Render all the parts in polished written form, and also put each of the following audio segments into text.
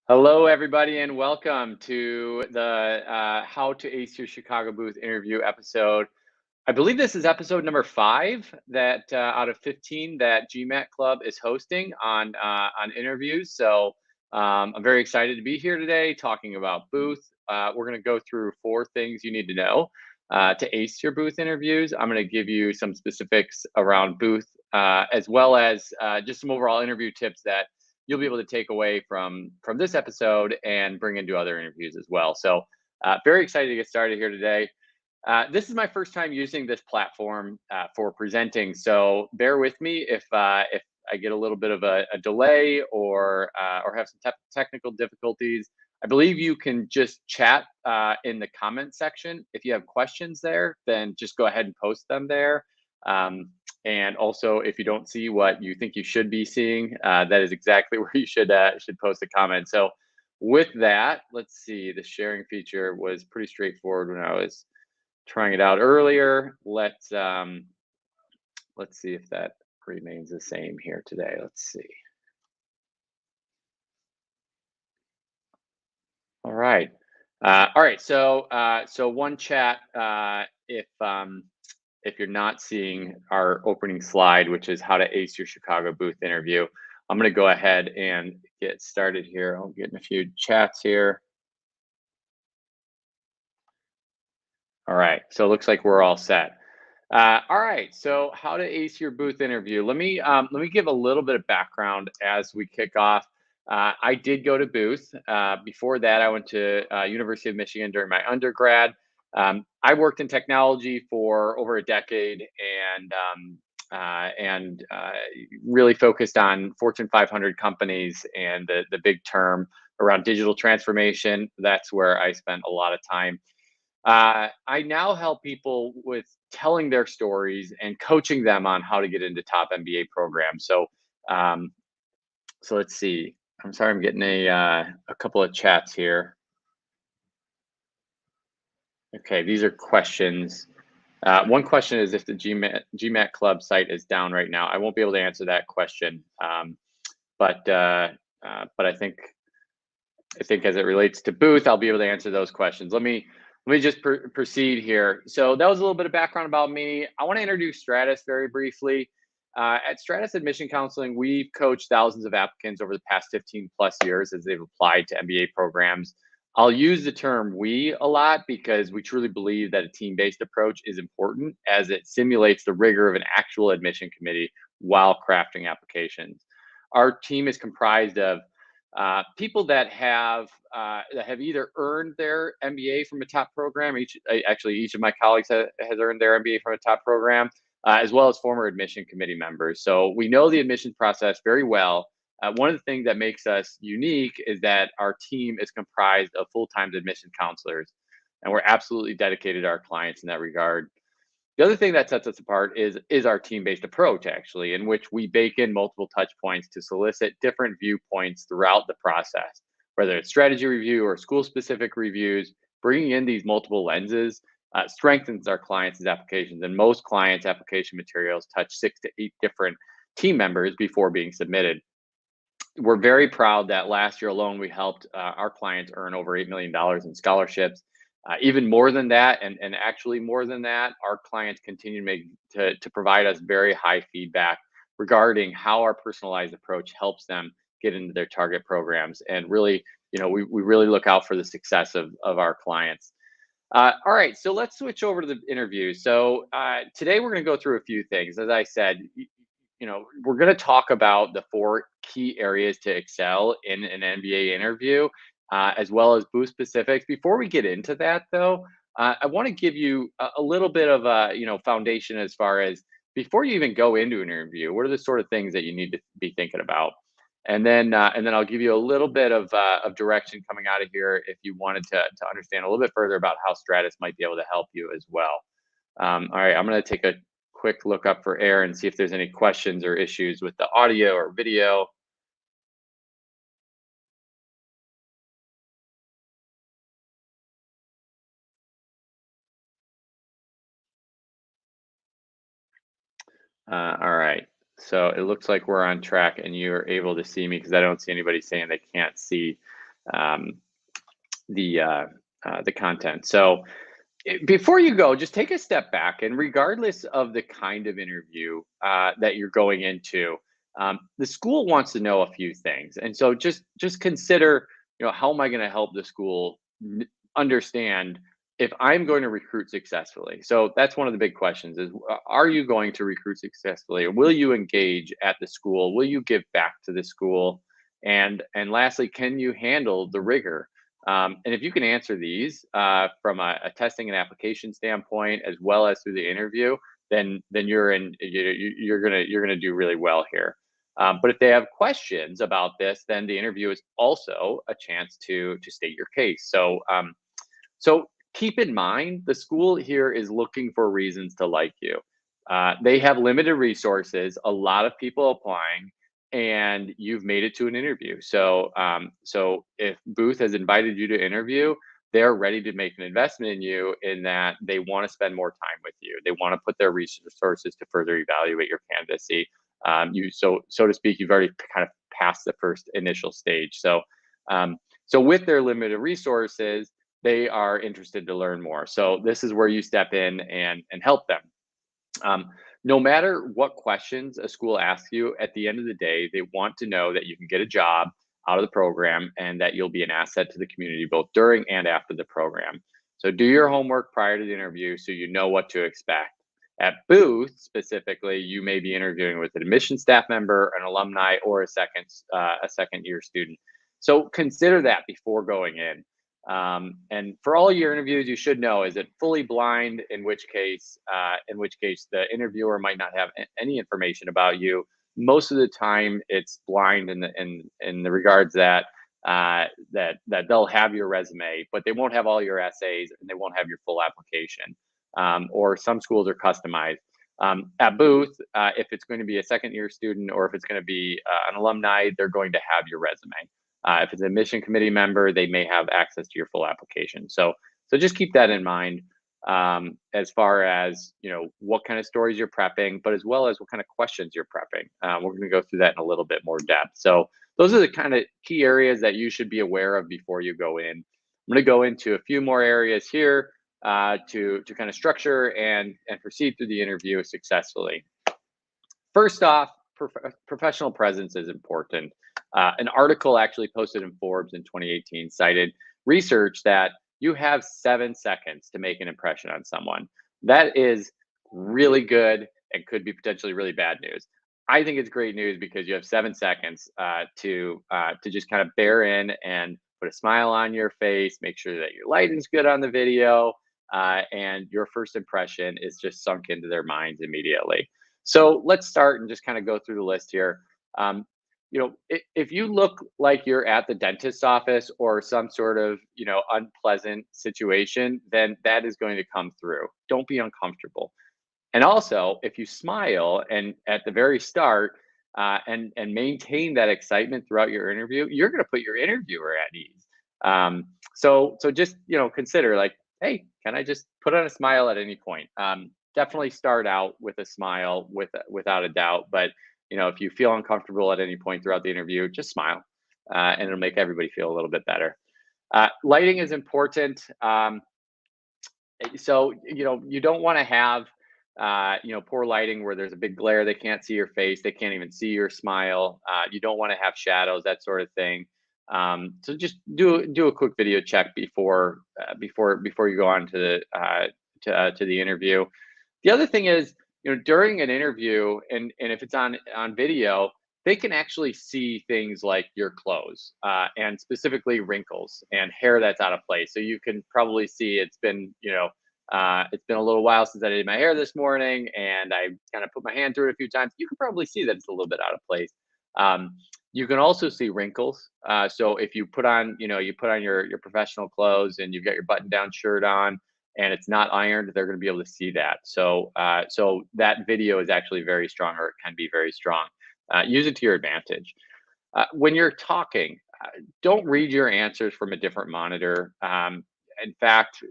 Hello, everybody, and welcome to the How to Ace Your Chicago Booth interview episode. I believe this is episode number 5 that out of 15 that Gmat Club is hosting on interviews. So I'm very excited to be here today talking about booth. We're going to go through 4 things you need to know to ace your booth interviews. I'm going to give you some specifics around booth as well as just some overall interview tips that you'll be able to take away from this episode and bring into other interviews as well. So very excited to get started here today. This is my first time using this platform for presenting, so bear with me if I get a little bit of a delay or have some technical difficulties. I believe you can just chat in the comment section. If you have questions there, then just go ahead and post them there. And also, if you don't see what you think you should be seeing, that is exactly where you should post a comment. So with that, let's see. The sharing feature was pretty straightforward when I was trying it out earlier. Let's see if that remains the same here today. Let's see. All right. All right. So one chat. If you're not seeing our opening slide, which is how to ace your Chicago booth interview, I'm going to go ahead and get started here. I'm getting a few chats here. All right. So it looks like we're all set. All right. So how to ace your booth interview? Let me give a little bit of background as we kick off. I did go to booth. Before that, I went to University of Michigan during my undergrad. I worked in technology for over a decade and really focused on Fortune 500 companies and the big term around digital transformation. That's where I spent a lot of time. I now help people with telling their stories and coaching them on how to get into top MBA programs. So let's see. I'm sorry, I'm getting a couple of chats here. Okay, these are questions. One question is if the GMAT Club site is down right now. I won't be able to answer that question, but I think as it relates to booth, I'll be able to answer those questions. Let me just proceed here. So that was a little bit of background about me. I want to introduce Stratus very briefly. At Stratus Admission Counseling, we've coached thousands of applicants over the past 15 plus years as they've applied to MBA programs. I'll use the term we a lot because we truly believe that a team-based approach is important as it simulates the rigor of an actual admission committee while crafting applications. Our team is comprised of people that have either earned their MBA from a top program. Each of my colleagues has earned their MBA from a top program, as well as former admission committee members. So we know the admission process very well. One of the things that makes us unique is that our team is comprised of full-time admission counselors, and we're absolutely dedicated to our clients in that regard. The other thing that sets us apart is our team-based approach, actually, in which we bake in multiple touch points to solicit different viewpoints throughout the process, whether it's strategy review or school-specific reviews. Bringing in these multiple lenses strengthens our clients' applications, and most clients' application materials touch 6 to 8 different team members before being submitted. We're very proud that last year alone, we helped our clients earn over $8 million in scholarships. Even more than that, and actually more than that, our clients continue to provide us very high feedback regarding how our personalized approach helps them get into their target programs. And really, we really look out for the success of our clients. All right, so let's switch over to the interview. So today we're going to go through a few things. As I said, we're going to talk about the 4 key areas to excel in an MBA interview, as well as booth specifics. Before we get into that, though, I want to give you a little bit of a foundation as far as before you even go into an interview. What are the sort of things that you need to be thinking about? And then I'll give you a little bit of direction coming out of here if you wanted to understand a little bit further about how Stratus might be able to help you as well. All right, I'm going to take a quick look up for air and see if there's any questions or issues with the audio or video. All right. So it looks like we're on track and you're able to see me because I don't see anybody saying they can't see um, the content. So before you go, just take a step back, and regardless of the kind of interview that you're going into, the school wants to know a few things, and so just consider, how am I going to help the school understand if I'm going to recruit successfully? So that's one of the big questions: is are you going to recruit successfully? Will you engage at the school? Will you give back to the school? And lastly, can you handle the rigor? And if you can answer these from a testing and application standpoint, as well as through the interview, then you're gonna do really well here. But if they have questions about this, then the interview is also a chance to state your case. So keep in mind, the school here is looking for reasons to like you. They have limited resources, a lot of people applying, and you've made it to an interview. So if Booth has invited you to interview, they're ready to make an investment in you, in that they want to spend more time with you. They want to put their resources to further evaluate your candidacy. So to speak, you've already kind of passed the first initial stage. So with their limited resources, they are interested to learn more. So this is where you step in and help them. Um, no matter what questions a school asks you, at the end of the day, they want to know that you can get a job out of the program and that you'll be an asset to the community both during and after the program. So do your homework prior to the interview so you know what to expect. At Booth, specifically, you may be interviewing with an admission staff member, an alumni, or a second year student. So consider that before going in. And for all your interviews, you should know: is it fully blind? In which case, the interviewer might not have any information about you. Most of the time, it's blind in the regards that that they'll have your resume, but they won't have all your essays, and they won't have your full application. Or some schools are customized. At Booth, if it's going to be a second year student, or if it's going to be an alumni, they're going to have your resume. If it's a admission committee member, they may have access to your full application. So just keep that in mind, as far as what kind of stories you're prepping, but as well as what kind of questions you're prepping. We're going to go through that in a little bit more depth. So those are the kind of key areas that you should be aware of before you go in. I'm going to go into a few more areas here to kind of structure and proceed through the interview successfully. First off, professional presence is important. An article actually posted in Forbes in 2018 cited research that you have 7 seconds to make an impression on someone. That is really good and could be potentially really bad news. I think it's great news because you have 7 seconds to just kind of bear in and put a smile on your face, make sure that your lighting's good on the video, and your first impression is just sunk into their minds immediately. So let's start and just kind of go through the list here. If you look like you're at the dentist's office or some sort of, unpleasant situation, then that is going to come through. Don't be uncomfortable. And also, if you smile and at the very start, and maintain that excitement throughout your interview, you're going to put your interviewer at ease. So just consider, like, hey, can I just put on a smile at any point? Definitely start out with a smile, without a doubt. But if you feel uncomfortable at any point throughout the interview, just smile, and it'll make everybody feel a little bit better. Lighting is important. So you don't want to have poor lighting where there's a big glare, they can't see your face, they can't even see your smile. You don't want to have shadows, that sort of thing. So just do a quick video check before you go on to the interview. The other thing is, during an interview, and if it's on video, they can actually see things like your clothes, and specifically wrinkles and hair that's out of place. So you can probably see it's been a little while since I did my hair this morning, and I kind of put my hand through it a few times. You can probably see that it's a little bit out of place. You can also see wrinkles. So if you put on your professional clothes and you've got your button-down shirt on and it's not ironed, they're going to be able to see that. So that video is actually very strong, or it can be very strong. Use it to your advantage. When you're talking, don't read your answers from a different monitor. in fact,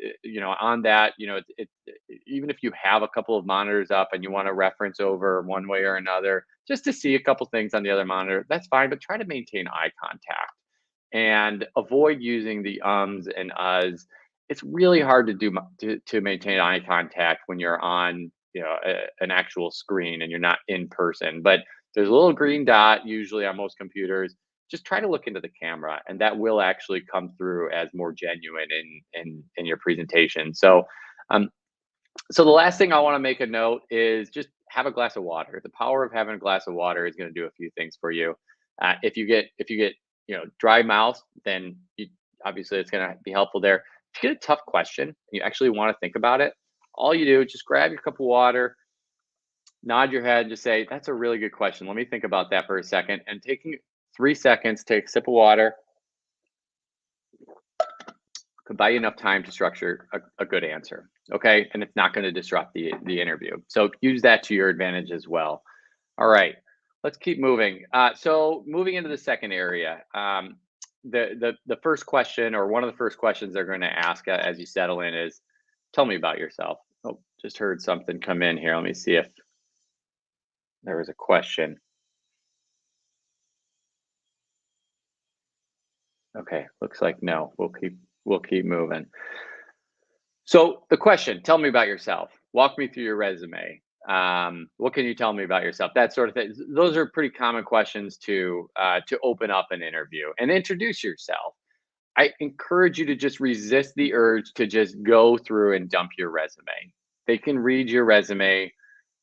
on that, even if you have a couple of monitors up and you want to reference over one way or another, just to see a couple things on the other monitor, that's fine. But try to maintain eye contact and avoid using the ums and uhs. It's really hard to to maintain eye contact when you're on an actual screen and you're not in person. But there's a little green dot usually on most computers. Just try to look into the camera, and that will actually come through as more genuine in your presentation. Um, so the last thing I want to make a note is just have a glass of water. The power of having a glass of water is going to do a few things for you. If you get dry mouth, then obviously it's going to be helpful there. If you get a tough question and you actually want to think about it, all you do is just grab your cup of water, nod your head, and just say, "That's a really good question. Let me think about that for a second." And taking 3 seconds, take a sip of water, could buy you enough time to structure a good answer. Okay. And it's not going to disrupt the interview. So use that to your advantage as well. All right. Let's keep moving. So moving into the second area, the first question, or one of the first questions they're going to ask as you settle in, is, tell me about yourself. Oh, just heard something come in here. Let me see if there was a question. Okay, looks like no. We'll keep moving. So the question, tell me about yourself. Walk me through your resume. What can you tell me about yourself? That sort of thing. Those are pretty common questions to open up an interview and introduce yourself. I encourage you to just resist the urge to just go through and dump your resume. They can read your resume.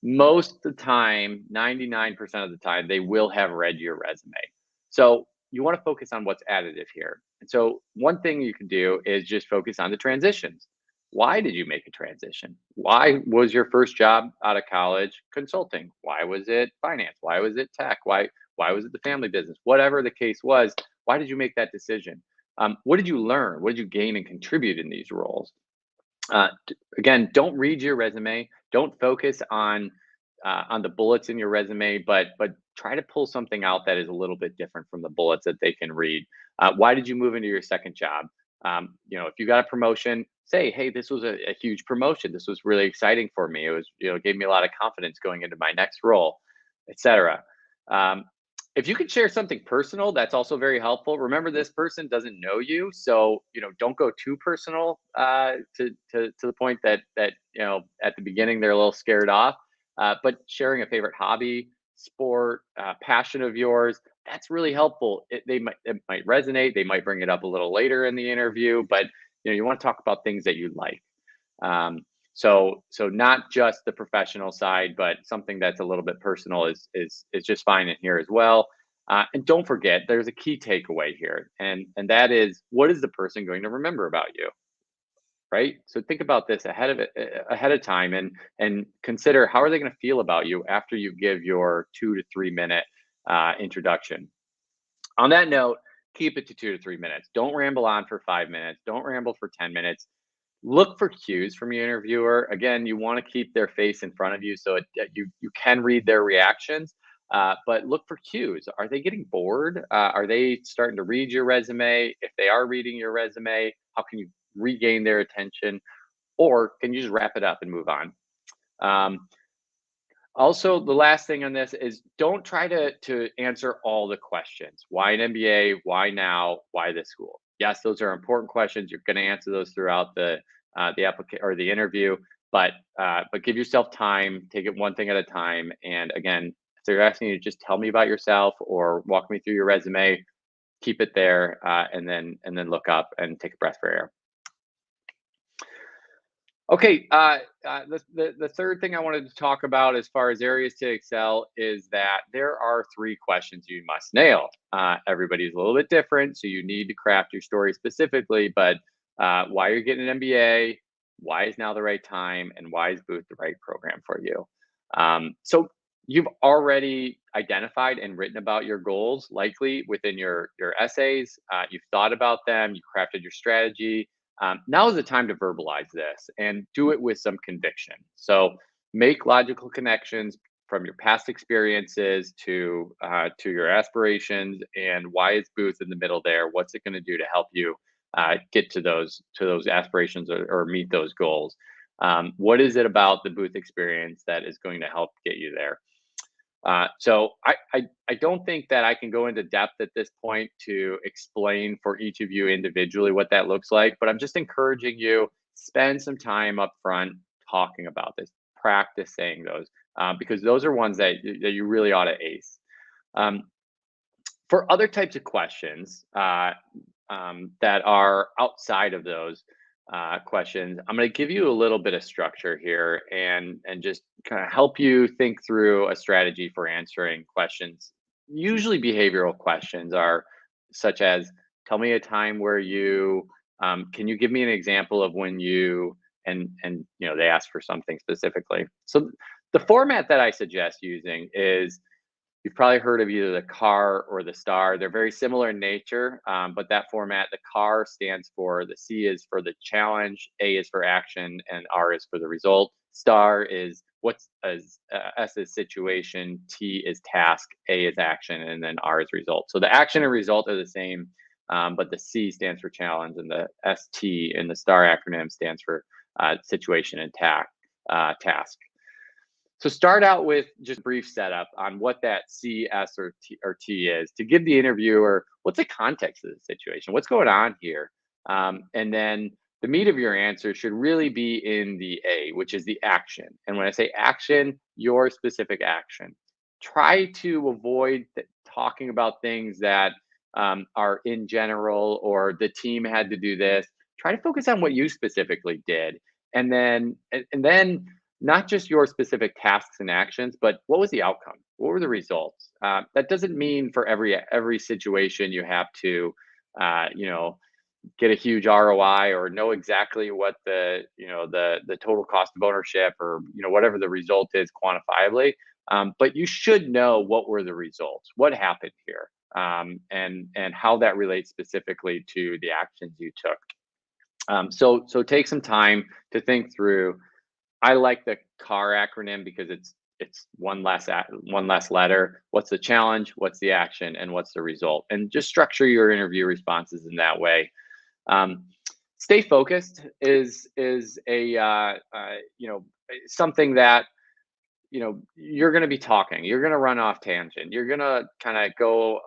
Most of the time, 99% of the time, they will have read your resume. So you want to focus on what's additive here. And so one thing you can do is just focus on the transitions. Why did you make a transition? Why was your first job out of college consulting? Why was it finance? Why was it tech? Why was it the family business? Whatever the case was, why did you make that decision? What did you learn? What did you gain and contribute in these roles? Again, don't read your resume. Don't focus on the bullets in your resume, but try to pull something out that is a little bit different from the bullets that they can read. Why did you move into your second job? If you got a promotion, say, hey, this was a huge promotion. This was really exciting for me. It was, gave me a lot of confidence going into my next role, etc. If you could share something personal, that's also very helpful. Remember, this person doesn't know you, so don't go too personal to the point that at the beginning they're a little scared off. But sharing a favorite hobby, sport, passion of yours, that's really helpful. It might resonate. They might bring it up a little later in the interview, but you want to talk about things that you like. So not just the professional side, but something that's a little bit personal is just fine in here as well. And don't forget, there's a key takeaway here, and that is, what is the person going to remember about you? Right. So think about this ahead of time, and consider, how are they going to feel about you after you give your 2 to 3 minute introduction. On that note, keep it to 2 to 3 minutes. Don't ramble on for 5 minutes. Don't ramble for 10 minutes. Look for cues from your interviewer. Again, you want to keep their face in front of you so you can read their reactions. But look for cues. Are they getting bored? Are they starting to read your resume? If they are reading your resume, how can you regain their attention? Or can you just wrap it up and move on? Also, the last thing on this is, don't try to answer all the questions. Why an MBA? Why now? Why this school? Yes, those are important questions. You're going to answer those throughout the application or the interview, but give yourself time. Take it one thing at a time. And again, if they're asking you, just tell me about yourself or walk me through your resume, keep it there, and then look up and take a breath for air. Okay, the third thing I wanted to talk about as far as areas to excel is that there are 3 questions you must nail. Everybody's a little bit different, so you need to craft your story specifically, but why you're getting an MBA, why is now the right time, and why is Booth the right program for you? So you've already identified and written about your goals, likely within your essays. You've thought about them, you crafted your strategy. Now is the time to verbalize this and do it with some conviction. So make logical connections from your past experiences to your aspirations, and why is Booth in the middle there? What's it going to do to help you get to those aspirations or meet those goals. What is it about the booth experience that is going to help get you there? So I don't think that I can go into depth at this point to explain for each of you individually what that looks like, but I'm just encouraging you, spend some time up front talking about this, practice saying those, because those are ones that you really ought to ace. Um, for other types of questions that are outside of those questions, I'm going to give you a little bit of structure here and just kind of help you think through a strategy for answering questions. Usually, behavioral questions are such as, "Tell me a time where you," "Can you give me an example of when you," and they ask for something specifically. So the format that I suggest using is, you've probably heard of either the CAR or the STAR. They're very similar in nature, but that format, the CAR stands for, the C is for the challenge, A is for action, and R is for the result. STAR is S is situation, T is task, A is action, and then R is result. So the action and result are the same, but the C stands for challenge, and the ST in the STAR acronym stands for situation and task. So start out with just a brief setup on what that C, S, or T is to give the interviewer what's the context of the situation, what's going on here, and then the meat of your answer should really be in the A, which is the action. And when I say action, your specific action. Try to avoid talking about things that are in general, or the team had to do this. Try to focus on what you specifically did, and then not just your specific tasks and actions, but what was the outcome? What were the results? That doesn't mean for every situation you have to, get a huge ROI or know exactly what the total cost of ownership, or whatever the result is quantifiably. But you should know what were the results, what happened here, and how that relates specifically to the actions you took. So take some time to think through. I like the CAR acronym because it's one less letter. What's the challenge? What's the action? And what's the result? And just structure your interview responses in that way. Um, Stay focused is something that you're going to be talking. You're going to run off tangent. You're going to kind of go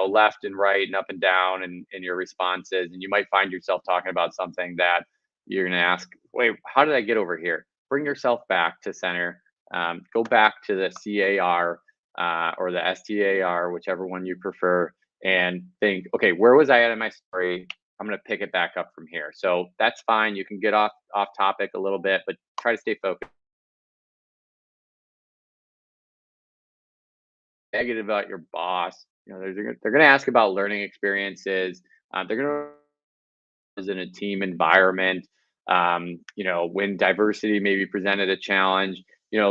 left and right and up and down in your responses, and you might find yourself talking about something that you're going to ask, wait, how did I get over here? Bring yourself back to center. Go back to the CAR or the STAR, whichever one you prefer, and think, okay, where was I at in my story? I'm going to pick it back up from here. So that's fine. You can get off topic a little bit, but try to stay focused. Negative about your boss. They're going to ask about learning experiences. They're going to in a team environment. When diversity maybe presented a challenge.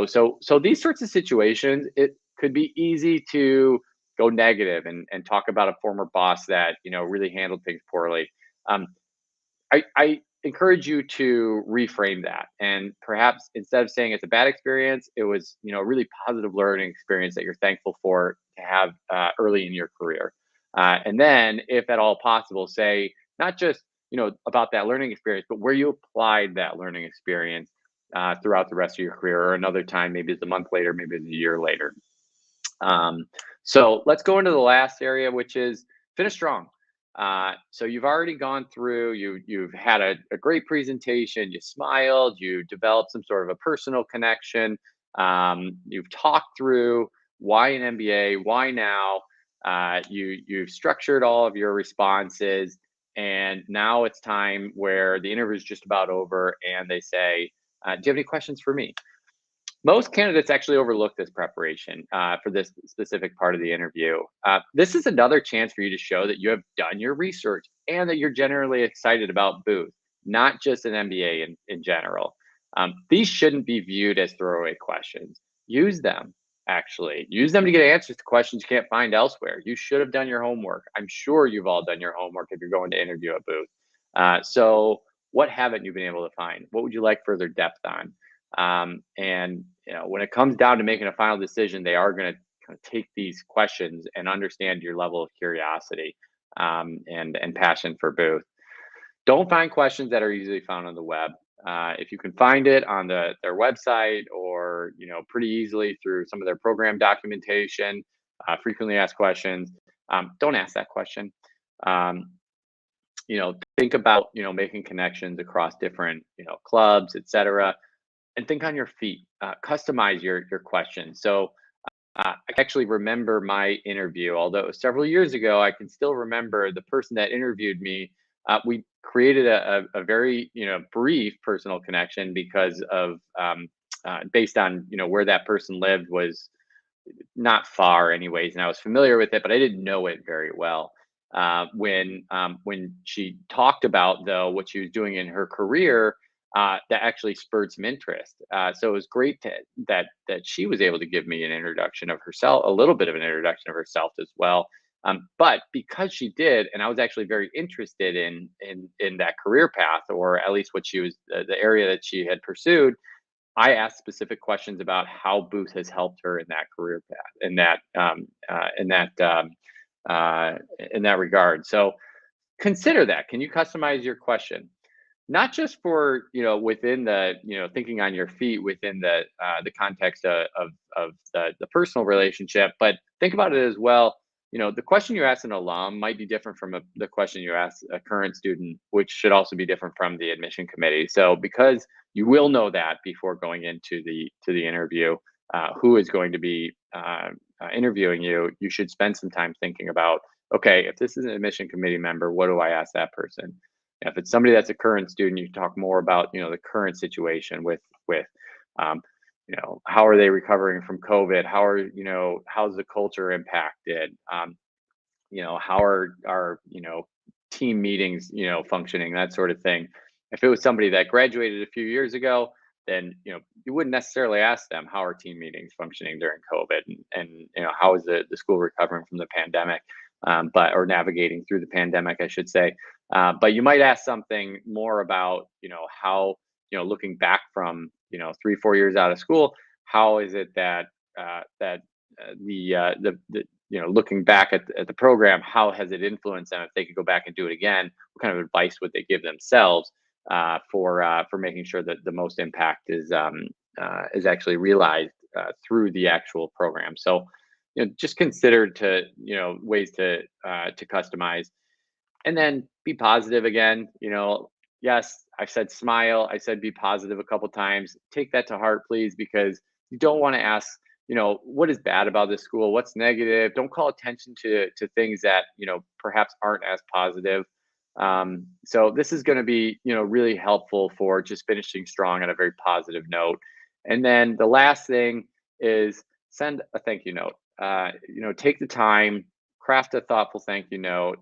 So these sorts of situations, it could be easy to go negative and talk about a former boss that really handled things poorly. I encourage you to reframe that, and perhaps instead of saying it's a bad experience, it was a really positive learning experience that you're thankful for to have early in your career. And then, if at all possible, say not just about that learning experience, but where you applied that learning experience throughout the rest of your career, or another time, maybe it's a month later, maybe it's a year later. So let's go into the last area, which is finish strong. So you've already gone through, you've had a great presentation, you smiled, you developed some sort of a personal connection, you've talked through why an MBA, why now, you've structured all of your responses, and now it's time where the interview is just about over, and they say, do you have any questions for me? Most candidates actually overlook this preparation for this specific part of the interview. This is another chance for you to show that you have done your research and that you're generally excited about Booth, not just an MBA in general. These shouldn't be viewed as throwaway questions. Use them, actually. Use them to get answers to questions you can't find elsewhere. You should have done your homework. I'm sure you've all done your homework if you're going to interview at Booth. So what haven't you been able to find? What would you like further depth on? And when it comes down to making a final decision, they are going to kind of take these questions and understand your level of curiosity and passion for Booth. Don't find questions that are easily found on the web. If you can find it on their website or pretty easily through some of their program documentation, frequently asked questions, don't ask that question. Um, think about making connections across different clubs, etc., and think on your feet. Customize your question. So I actually remember my interview, although it was several years ago. I can still remember the person that interviewed me. We created a very brief personal connection because of based on where that person lived was not far anyways, and I was familiar with it, but I didn't know it very well. When she talked about though what she was doing in her career, that actually spurred some interest. So it was great that she was able to give me an introduction of herself, a little bit of an introduction of herself as well. But because she did, and I was actually very interested in that career path, or at least what she was the area that she had pursued, I asked specific questions about how Booth has helped her in that career path, uh, in that regard. So consider that. Can you customize your question? Not just for within the thinking on your feet within the context of the personal relationship, but think about it as well. The question you ask an alum might be different from the question you ask a current student, which should also be different from the admission committee. So because you will know that before going into the interview, who is going to be interviewing you, you should spend some time thinking about, okay, if this is an admission committee member, what do I ask that person? If it's somebody that's a current student, you talk more about the current situation with um, how are they recovering from COVID? How's the culture impacted? How are team meetings functioning, that sort of thing. If it was somebody that graduated a few years ago, then you wouldn't necessarily ask them how are team meetings functioning during COVID, and how is the school recovering from the pandemic, but or navigating through the pandemic, I should say. But you might ask something more about how looking back from 3-4 years out of school, how is it that the looking back at the program, how has it influenced them? If they could go back and do it again, what kind of advice would they give themselves for making sure that the most impact is actually realized through the actual program? So, just consider to ways to customize, and then be positive again. Yes, I've said smile. I said be positive a couple times. Take that to heart, please, because you don't want to ask, what is bad about this school? What's negative? Don't call attention to things that perhaps aren't as positive. So this is going to be really helpful for just finishing strong on a very positive note. And then the last thing is send a thank you note. Take the time, craft a thoughtful thank you note.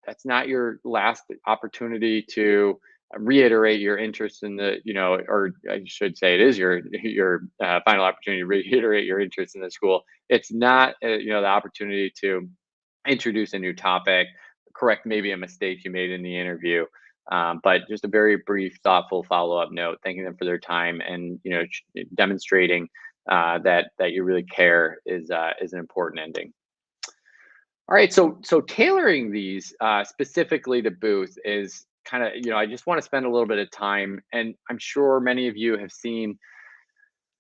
That's not your last opportunity to reiterate your interest in or I should say it is your final opportunity to reiterate your interest in the school. It's not the opportunity to introduce a new topic, correct maybe a mistake you made in the interview, but just a very brief, thoughtful follow-up note, thanking them for their time, and demonstrating that you really care is an important ending. All right, so tailoring these specifically to Booth is kind of, I just want to spend a little bit of time, and I'm sure many of you have seen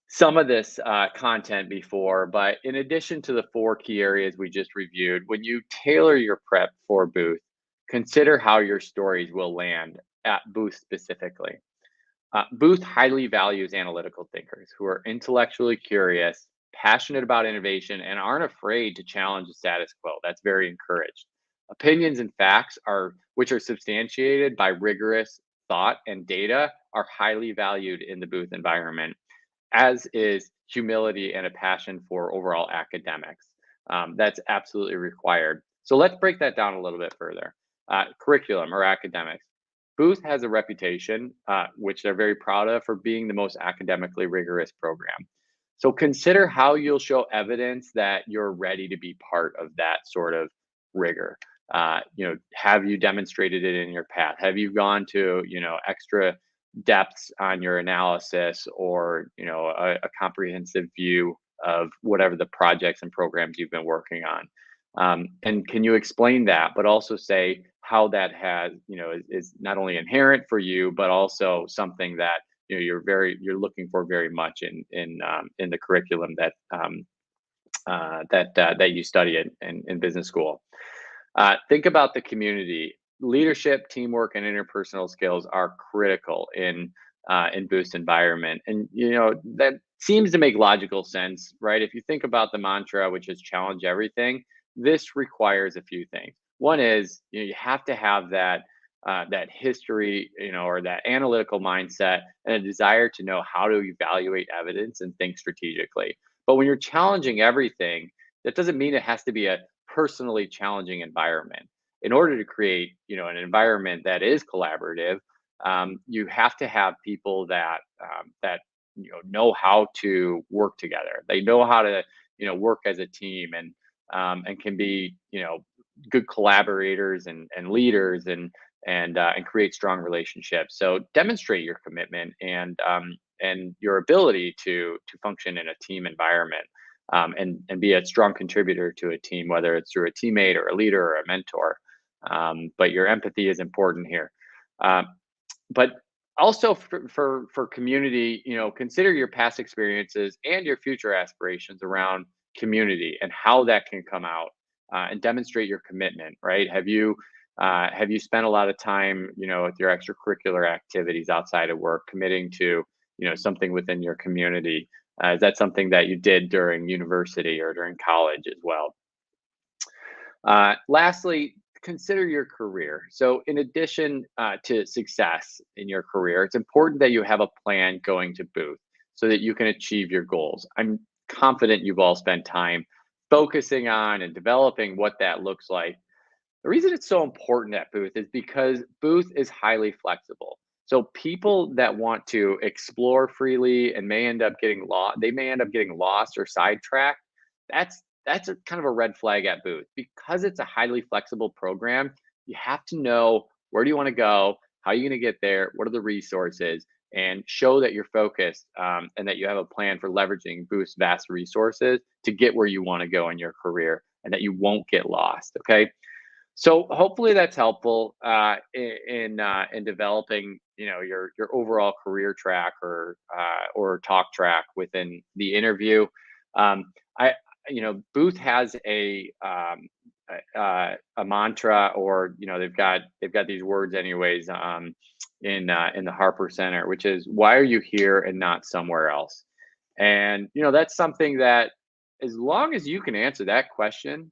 some of this content before, but in addition to the 4 key areas we just reviewed, when you tailor your prep for Booth, consider how your stories will land at Booth specifically. Booth highly values analytical thinkers who are intellectually curious, passionate about innovation, and aren't afraid to challenge the status quo. That's very encouraged. Opinions and facts which are substantiated by rigorous thought and data, are highly valued in the Booth environment, as is humility and a passion for overall academics. That's absolutely required. So let's break that down a little bit further. Curriculum or academics. Booth has a reputation, which they're very proud of, for being the most academically rigorous program. So consider how you'll show evidence that you're ready to be part of that sort of rigor. Have you demonstrated it in your path? Have you gone to, extra depths on your analysis, or, a comprehensive view of whatever the projects and programs you've been working on? And can you explain that, but also say how that has, is not only inherent for you, but also something that you're looking for very much in the curriculum that you study in business school. Think about the community. Leadership, teamwork, and interpersonal skills are critical in Boost environment, and that seems to make logical sense, right? If you think about the mantra, which is challenge everything, this requires a few things. One is you have to have that history, or that analytical mindset and a desire to know how to evaluate evidence and think strategically. But when you're challenging everything, that doesn't mean it has to be a personally challenging environment. In order to create, an environment that is collaborative, you have to have people that know how to work together. They know how to work as a team, and can be good collaborators and leaders, and create strong relationships. So demonstrate your commitment and your ability to function in a team environment, and be a strong contributor to a team, whether it's through a teammate or a leader or a mentor. But your empathy is important here. Um, but also for community, consider your past experiences and your future aspirations around community and how that can come out, and demonstrate your commitment, right? Have you spent a lot of time, with your extracurricular activities outside of work, committing to something within your community? Is that something that you did during university or during college as well? Lastly, consider your career. So, in addition to success in your career, it's important that you have a plan going to Booth so that you can achieve your goals. I'm confident you've all spent time focusing on and developing what that looks like. The reason it's so important at Booth is because Booth is highly flexible. So people that want to explore freely and may end up getting lost, they may end up getting lost or sidetracked. That's a kind of a red flag at Booth because it's a highly flexible program. You have to know, where do you want to go, how are you going to get there, what are the resources, and show that you're focused, and that you have a plan for leveraging Booth's vast resources to get where you want to go in your career, and that you won't get lost. Okay. So hopefully that's helpful in developing your overall career track, or talk track within the interview. I Booth has a mantra, or they've got these words anyways, in the Harper Center, which is, why are you here and not somewhere else? And that's something that, as long as you can answer that question,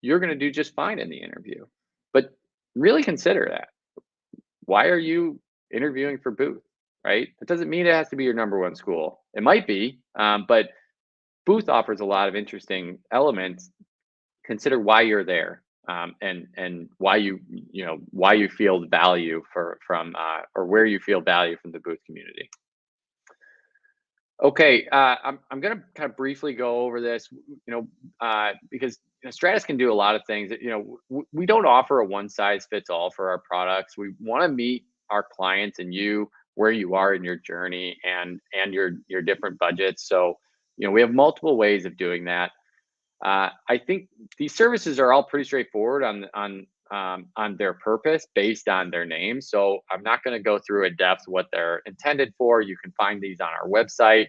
you're going to do just fine in the interview. But really consider that. Why are you interviewing for Booth? Right? It doesn't mean it has to be your number one school. It might be, but Booth offers a lot of interesting elements. Consider why you're there, and why you feel value from or where you feel value from the Booth community. Okay, I'm gonna kind of briefly go over this, because Stratus can do a lot of things. We don't offer a one size fits all for our products. We want to meet our clients and you where you are in your journey, and your different budgets. So, we have multiple ways of doing that. I think these services are all pretty straightforward on their purpose based on their name. So I'm not going to go through in depth what they're intended for. You can find these on our website.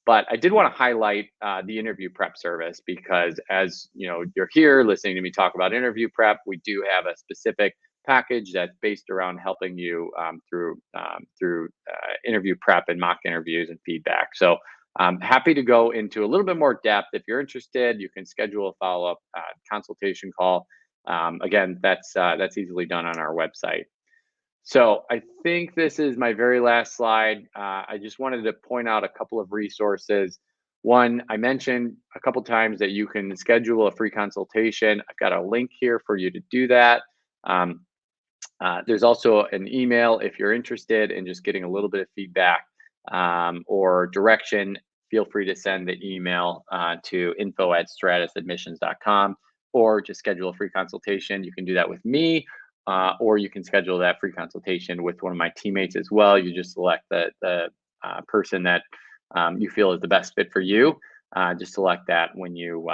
But I did want to highlight the interview prep service, because, as you're here listening to me talk about interview prep, we do have a specific package that's based around helping you through interview prep and mock interviews and feedback. So I'm happy to go into a little bit more depth. If you're interested, you can schedule a follow-up consultation call. Again, that's easily done on our website. So I think this is my very last slide. I just wanted to point out a couple of resources. One, I mentioned a couple times that you can schedule a free consultation. I've got a link here for you to do that. There's also an email if you're interested in just getting a little bit of feedback, or direction. Feel free to send the email to info@stratusadmissions.com, or just schedule a free consultation. You can do that with me, or you can schedule that free consultation with one of my teammates as well. You just select the person that you feel is the best fit for you. Just select that when you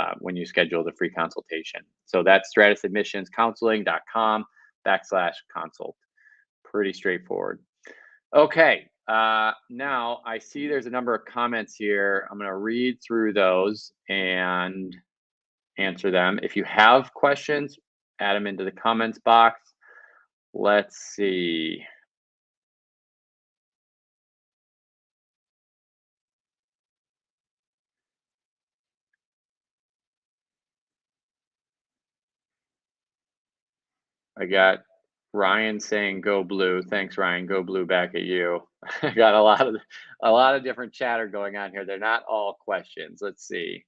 schedule the free consultation. So that's stratusadmissionscounseling.com/consult. Pretty straightforward. Okay. Now I see there's a number of comments here. I'm going to read through those and answer them. If you have questions, add them into the comments box. Let's see. I got Ryan saying go blue. Thanks, Ryan. Go blue back at you. I got a lot of different chatter going on here. They're not all questions. Let's see.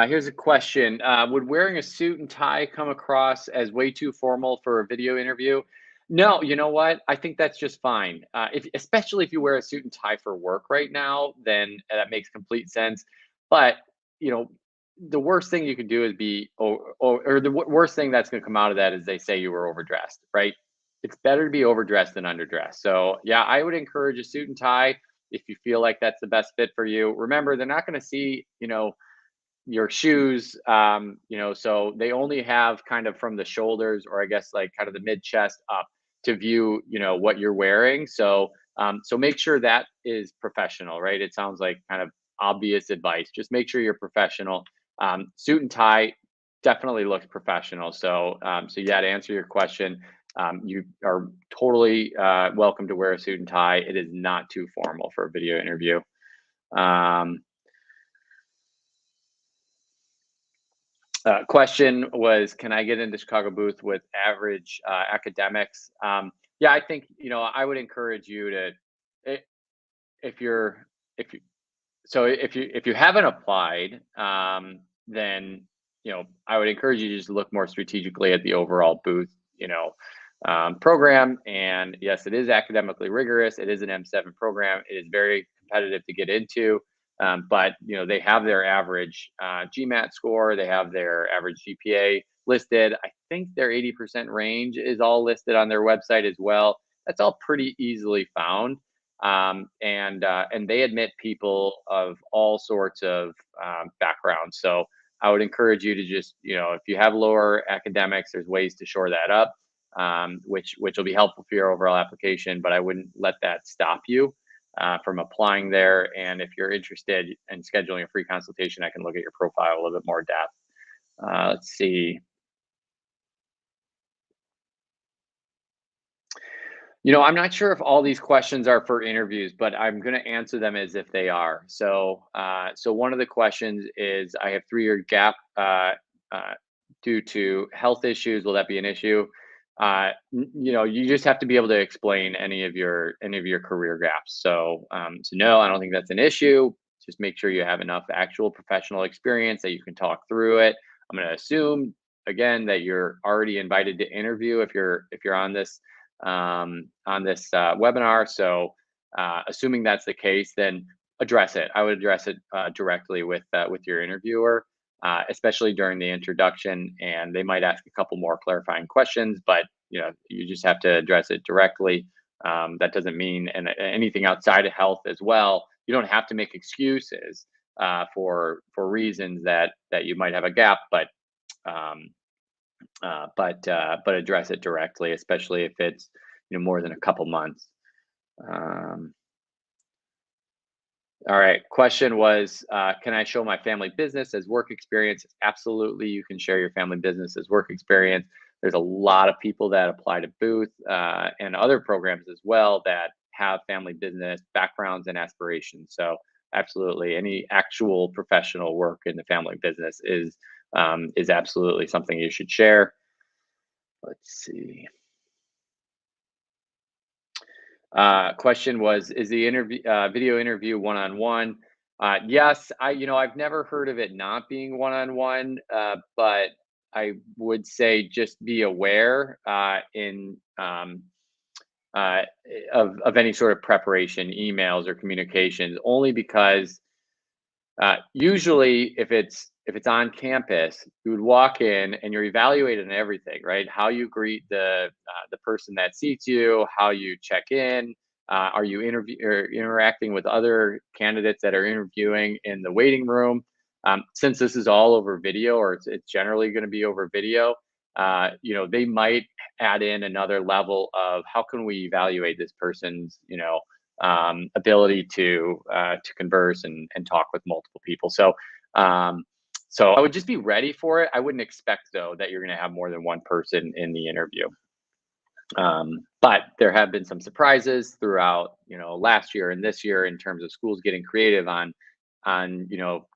Here's a question. Would wearing a suit and tie come across as way too formal for a video interview? No, you know what? I think that's just fine. Especially if you wear a suit and tie for work right now, then that makes complete sense. But you know, the worst thing you could do is or the worst thing that's going to come out of that is they say you were overdressed, right? It's better to be overdressed than underdressed. So yeah, I would encourage a suit and tie if you feel like that's the best fit for you. Remember, they're not going to see, your shoes, so they only have kind of from the shoulders, or I guess like kind of the mid chest up to view, what you're wearing. So make sure that is professional, right? It sounds like kind of obvious advice. Just make sure you're professional. Suit and tie definitely looks professional. So yeah, to answer your question, you are totally welcome to wear a suit and tie. It is not too formal for a video interview. Um, Question was, can I get into Chicago booth with average academics? Yeah, I think I would encourage you to, i- if you're if you if you haven't applied, then I would encourage you to just look more strategically at the overall booth, program. And yes, it is academically rigorous. It is an M7 program. It is very competitive to get into. But they have their average GMAT score. They have their average GPA listed. I think their 80% range is all listed on their website as well. That's all pretty easily found. And they admit people of all sorts of backgrounds. So I would encourage you to just, if you have lower academics, there's ways to shore that up, which will be helpful for your overall application. But I wouldn't let that stop you from applying there. And if you're interested in scheduling a free consultation, I can look at your profile a little bit more depth. Let's see. I'm not sure if all these questions are for interviews, but I'm going to answer them as if they are. So one of the questions is, I have 3-year gap due to health issues. Will that be an issue? You just have to be able to explain any of your career gaps. So no, I don't think that's an issue. Just make sure you have enough actual professional experience that you can talk through it. I'm going to assume again that you're already invited to interview if you're on this webinar. So, assuming that's the case, then address it. I would address it directly with your interviewer, especially during the introduction. And they might ask a couple more clarifying questions, but you just have to address it directly. That doesn't mean anything outside of health as well. You don't have to make excuses for reasons that you might have a gap, um, but address it directly, especially if it's more than a couple months. Um, all right. Question was, can I show my family business as work experience? Absolutely, you can share your family business as work experience. There's a lot of people that apply to Booth and other programs as well that have family business backgrounds and aspirations. So absolutely, any actual professional work in the family business is absolutely something you should share. Let's see. Question was, is the video interview one-on-one? Yes, I've never heard of it not being one-on-one, but I would say just be aware uh, of any sort of preparation, emails or communications, only because usually if it's on campus, you would walk in and you're evaluated on everything, right? How you greet the person that seats you, how you check in, are you interacting with other candidates that are interviewing in the waiting room? Since this is all over video, or it's generally going to be over video, they might add in another level of how can we evaluate this person's, ability to converse and talk with multiple people. So I would just be ready for it. I wouldn't expect though that you're going to have more than one person in the interview. But there have been some surprises throughout, last year and this year in terms of schools getting creative on kind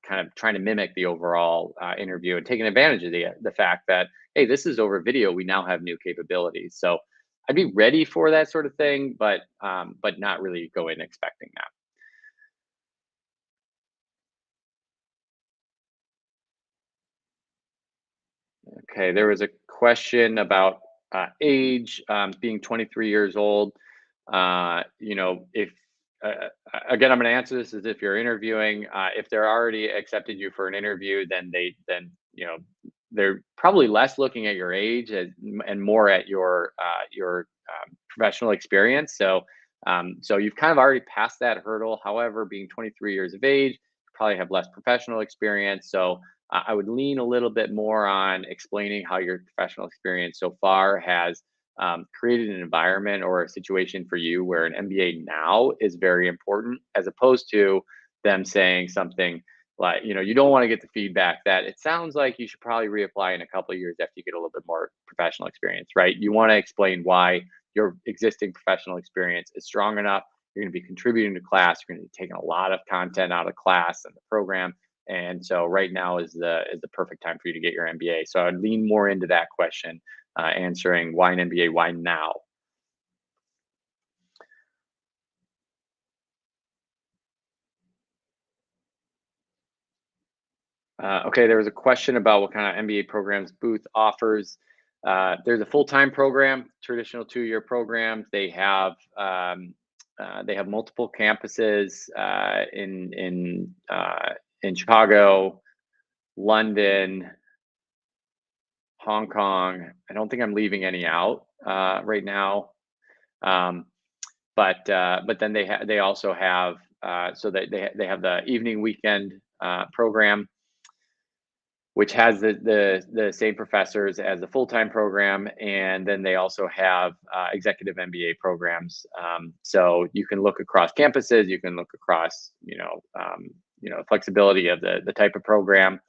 of trying to mimic the overall interview and taking advantage of the fact that, hey, this is over video. We now have new capabilities. So I'd be ready for that sort of thing, but not really go in expecting that. Okay, there was a question about age, being 23 years old. If again, I'm going to answer this as if you're interviewing. If they're already accepted you for an interview, then they're probably less looking at your age and more at your professional experience. So you've kind of already passed that hurdle. However, being 23 years of age, you probably have less professional experience. So I would lean a little bit more on explaining how your professional experience so far has created an environment or a situation for you where an MBA now is very important, as opposed to them saying something like, you don't want to get the feedback that it sounds like you should probably reapply in a couple of years after you get a little bit more professional experience, right? You want to explain why your existing professional experience is strong enough. You're going to be contributing to class. You're going to be taking a lot of content out of class and the program, and so right now is the perfect time for you to get your MBA. So I'd lean more into that question, answering why an MBA, why now. Okay, there was a question about what kind of MBA programs Booth offers. There's a full-time program, traditional 2-year program. They have multiple campuses in Chicago, London, Hong Kong. I don't think I'm leaving any out right now. Um, but then they also have so they have the evening weekend program, which has the same professors as the full time program, and then they also have executive MBA programs. So you can look across campuses, you can look across flexibility of the type of program.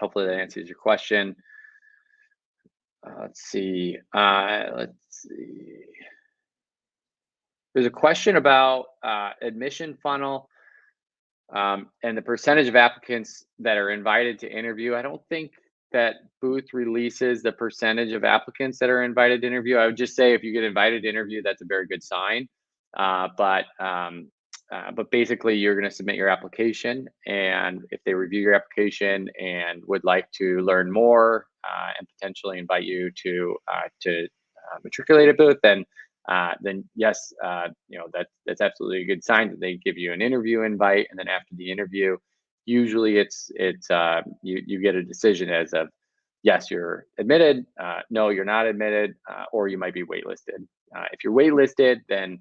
Hopefully that answers your question. Let's see. Let's see. There's a question about admission funnel and the percentage of applicants that are invited to interview. I don't think that Booth releases the percentage of applicants that are invited to interview. I would just say if you get invited to interview, that's a very good sign. But basically, you're going to submit your application, and if they review your application and would like to learn more and potentially invite you to matriculate at Booth, then yes, that's absolutely a good sign that they give you an interview invite, and then after the interview, usually you get a decision as of yes, you're admitted, no, you're not admitted, or you might be waitlisted. If you're waitlisted, then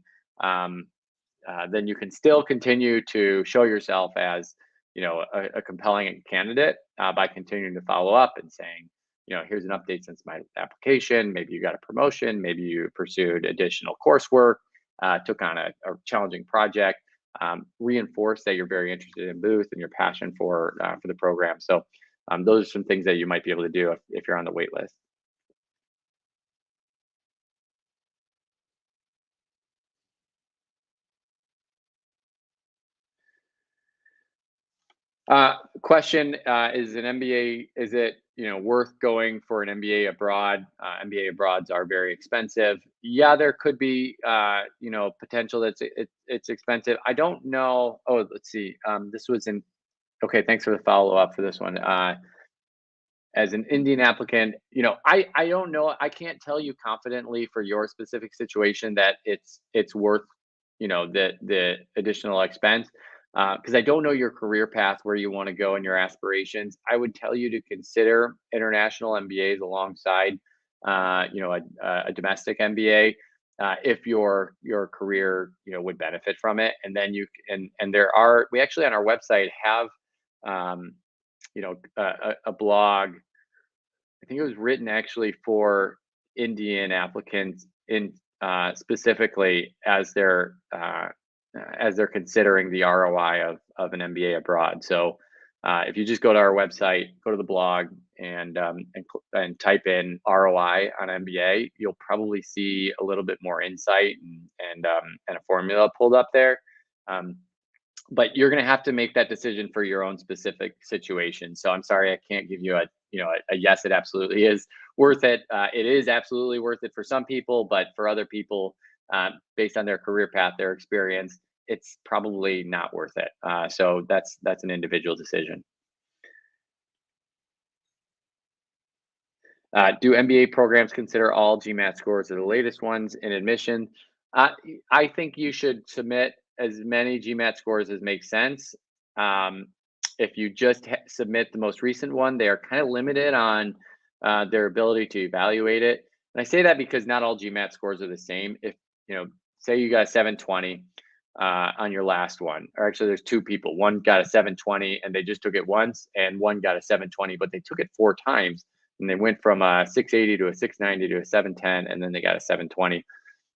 you can still continue to show yourself as a compelling candidate by continuing to follow up and saying, here's an update since my application. Maybe you got a promotion. Maybe you pursued additional coursework, took on a challenging project. Reinforce that you're very interested in Booth and your passion for the program. So those are some things that you might be able to do if you're on the wait list. Question, is an MBA, is it, worth going for an MBA abroad? MBA abroads are very expensive. Yeah, there could be, potential that's it's expensive. I don't know. Oh, let's see. This was in, okay, thanks for the follow up for this one. as an Indian applicant, I don't know. I can't tell you confidently for your specific situation that it's worth, the additional expense, because I don't know your career path, where you want to go and your aspirations. I would tell you to consider international MBAs alongside, a domestic MBA, if your career, would benefit from it. And then we actually on our website have, um, a blog. I think it was written actually for Indian applicants in, specifically as they're considering the ROI of an MBA abroad. So if you just go to our website, go to the blog, and type in ROI on MBA, you'll probably see a little bit more insight and a formula pulled up there. Um, but you're going to have to make that decision for your own specific situation. So I'm sorry, I can't give you a yes, it absolutely is worth it. It is absolutely worth it for some people, but for other people, based on their career path, their experience, it's probably not worth it. So that's an individual decision. Do MBA programs consider all GMAT scores or the latest ones in admission? I think you should submit as many GMAT scores as makes sense. Um, if you just submit the most recent one, they are kind of limited on their ability to evaluate it. And I say that because not all GMAT scores are the same. If say you got a 720 on your last one, or actually there's two people. One got a 720 and they just took it once, and one got a 720, but they took it 4 times. And they went from a 680 to a 690 to a 710, and then they got a 720.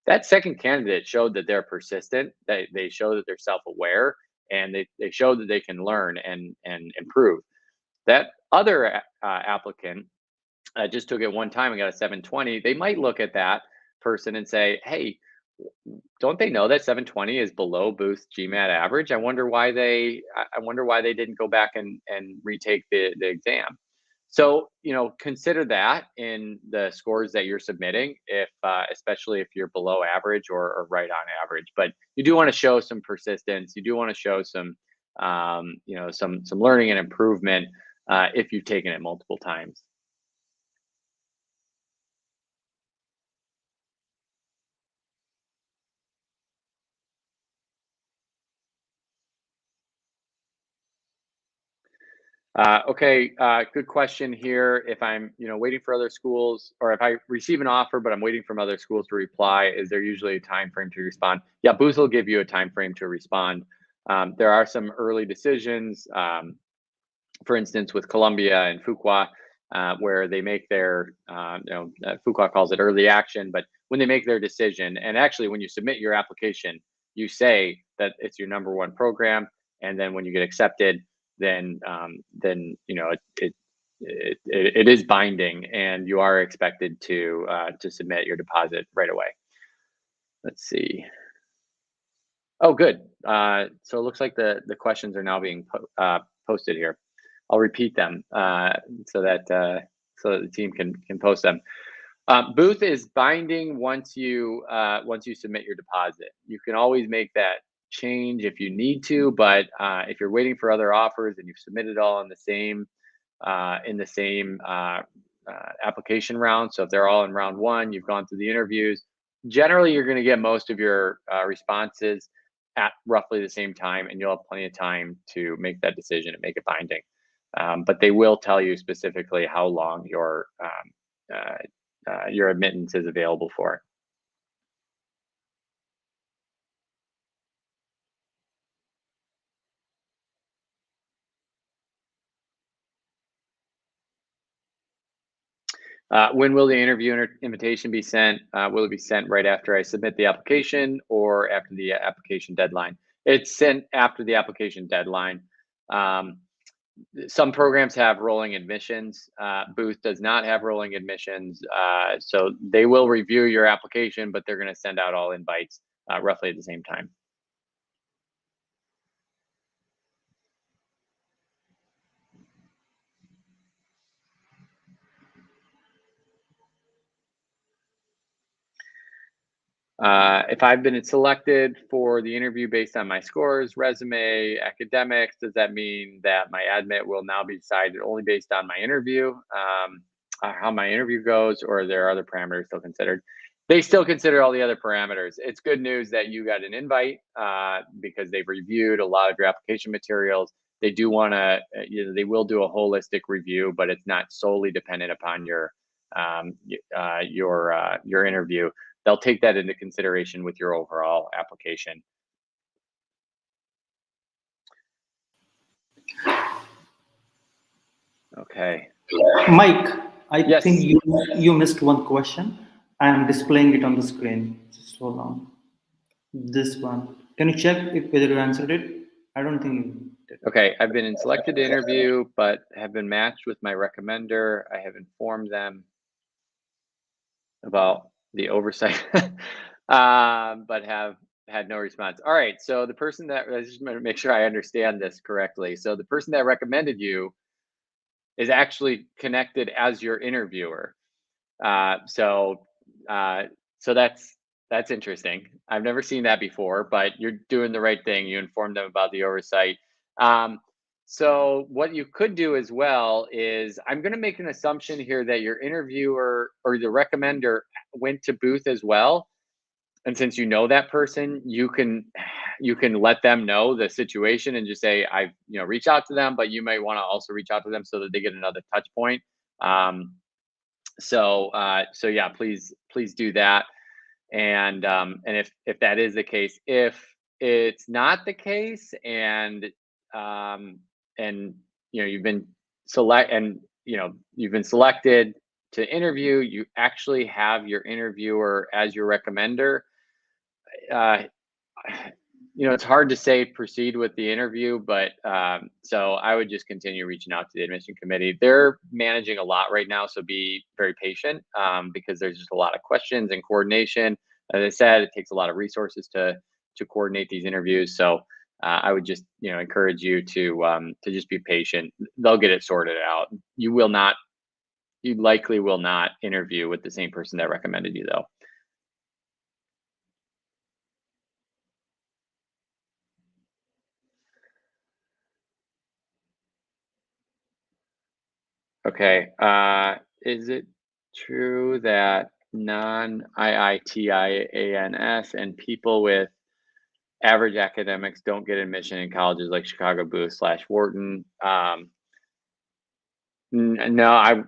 That second candidate showed that they're persistent. They show that they're self-aware, and they show that they can learn and improve. That other applicant just took it one time and got a 720. They might look at that person and say, "Hey, don't they know that 720 is below Booth's GMAT average? I wonder why they didn't go back and retake the exam." So, consider that in the scores that you're submitting, if especially if you're below average or right on average. But you do want to show some persistence. You do want to show some, some learning and improvement if you've taken it multiple times. Okay, good question here. If I'm, waiting for other schools, or if I receive an offer but I'm waiting for other schools to reply, is there usually a time frame to respond? Yeah, Booth will give you a time frame to respond. There are some early decisions, for instance, with Columbia and Fuqua, where they make their, Fuqua calls it early action, but when they make their decision, and actually when you submit your application, you say that it's your number one program, and then when you get accepted, then it is binding, and you are expected to submit your deposit right away. Let's see. Oh, good. So it looks like the questions are now being posted here. I'll repeat them so that the team can post them. Booth is binding once you submit your deposit. You can always make that change if you need to, but if you're waiting for other offers and you've submitted all in the same application round, so if they're all in round one, you've gone through the interviews. Generally, you're going to get most of your responses at roughly the same time, and you'll have plenty of time to make that decision and make it binding. But they will tell you specifically how long your admittance is available for. When will the interview invitation be sent? Will it be sent right after I submit the application or after the application deadline? It's sent after the application deadline. Some programs have rolling admissions. Booth does not have rolling admissions. So they will review your application, but they're going to send out all invites roughly at the same time. If I've been selected for the interview based on my scores, resume, academics, does that mean that my admit will now be decided only based on my interview, how my interview goes, or are there other parameters still considered? They still consider all the other parameters. It's good news that you got an invite because they've reviewed a lot of your application materials. They do want to, they will do a holistic review, but it's not solely dependent upon your interview. They'll take that into consideration with your overall application. Okay. Mike, I Yes. think you missed one question. I am displaying it on the screen. Just hold on. This one. Can you check if whether you answered it? I don't think you did. Okay, I've been selected to interview, but have been matched with my recommender. I have informed them about the oversight, but have had no response. All right, so the person that, I just want to make sure I understand this correctly. So the person that recommended you is actually connected as your interviewer. So that's interesting. I've never seen that before, but you're doing the right thing. You informed them about the oversight. So what you could do as well is, I'm going to make an assumption here that your interviewer or the recommender went to booth as well. And since you know that person, you can let them know the situation and just say, I've reach out to them, but you might want to also reach out to them so that they get another touch point. So yeah, please do that. And if that is the case, if it's not the case, and you've been selected to interview, you actually have your interviewer as your recommender. It's hard to say proceed with the interview, but so I would just continue reaching out to the admission committee. They're managing a lot right now, so be very patient because there's just a lot of questions and coordination. As I said, it takes a lot of resources to coordinate these interviews. So I would just encourage you to just be patient. They'll get it sorted out. You likely will not interview with the same person that recommended you, though. Okay. Is it true that non-IITIANS and people with average academics don't get admission in colleges like Chicago Booth / Wharton? No, I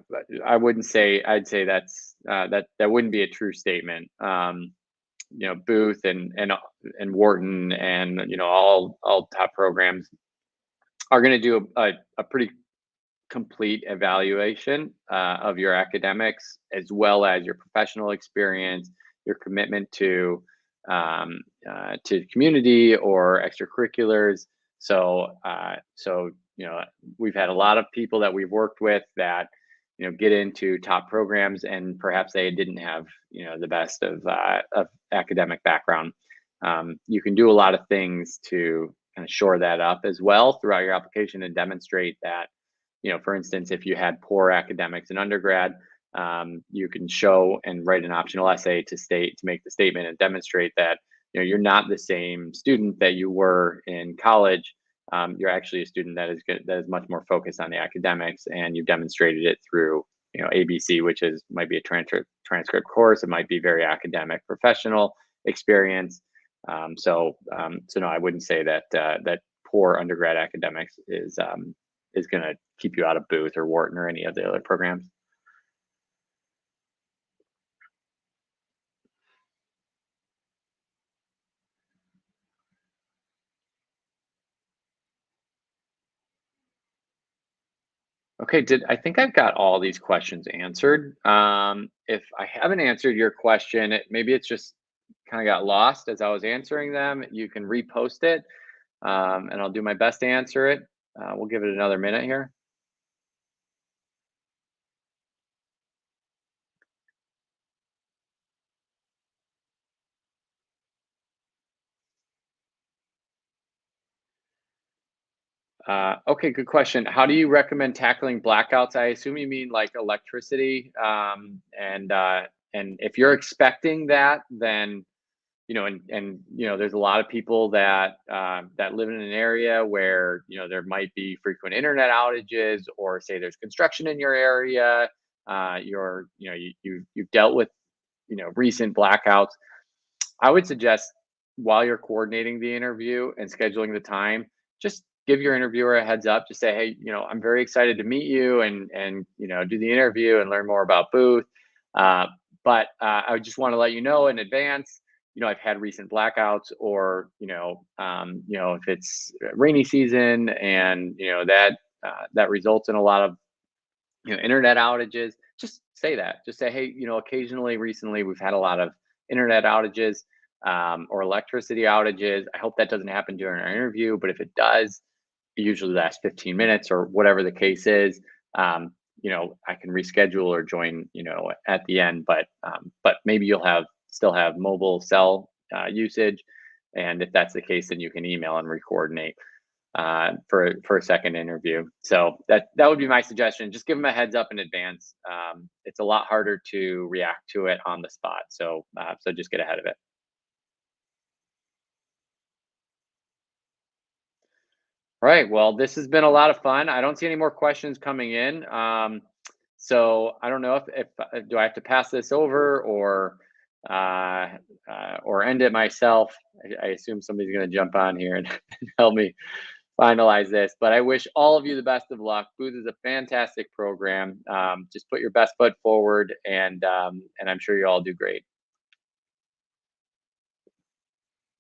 wouldn't say. I'd say that's that wouldn't be a true statement. Booth and Wharton and all top programs are going to do a pretty complete evaluation of your academics, as well as your professional experience, your commitment to community or extracurriculars. So we've had a lot of people that we've worked with that get into top programs, and perhaps they didn't have the best of academic background. You can do a lot of things to kind of shore that up as well throughout your application and demonstrate that. For instance, if you had poor academics in undergrad, you can show and write an optional essay to make the statement and demonstrate that you're not the same student that you were in college. You're actually a student that is much more focused on the academics, and you've demonstrated it through ABC, which might be a transcript course. It might be very academic professional experience. So no, I wouldn't say that poor undergrad academics is going to keep you out of Booth or Wharton or any of the other programs. Okay, I think I've got all these questions answered. If I haven't answered your question, maybe it's just kind of got lost as I was answering them. You can repost it, and I'll do my best to answer it. We'll give it another minute here. Okay, good question. How do you recommend tackling blackouts? I assume you mean like electricity. And if you're expecting that, then and there's a lot of people that that live in an area where there might be frequent internet outages, or say there's construction in your area. You've dealt with recent blackouts. I would suggest, while you're coordinating the interview and scheduling the time, just give your interviewer a heads up. Just say, hey, I'm very excited to meet you, and do the interview and learn more about Booth. But I just want to let you know in advance. I've had recent blackouts, or if it's rainy season, and that results in a lot of internet outages. Just say that. Just say, hey, occasionally recently we've had a lot of internet outages, or electricity outages. I hope that doesn't happen during our interview, but if it does, it usually lasts 15 minutes or whatever the case is. I can reschedule or join, at the end, but maybe you'll still have mobile cell usage. And if that's the case, then you can email and re-coordinate for a second interview. So that would be my suggestion. Just give them a heads up in advance. It's a lot harder to react to it on the spot. So just get ahead of it. All right. Well, this has been a lot of fun. I don't see any more questions coming in. So I don't know if do I have to pass this over, or end it myself. I assume somebody's going to jump on here and help me finalize this. But I wish all of you the best of luck. Booth is a fantastic program. Just put your best foot forward, and I'm sure you all do great.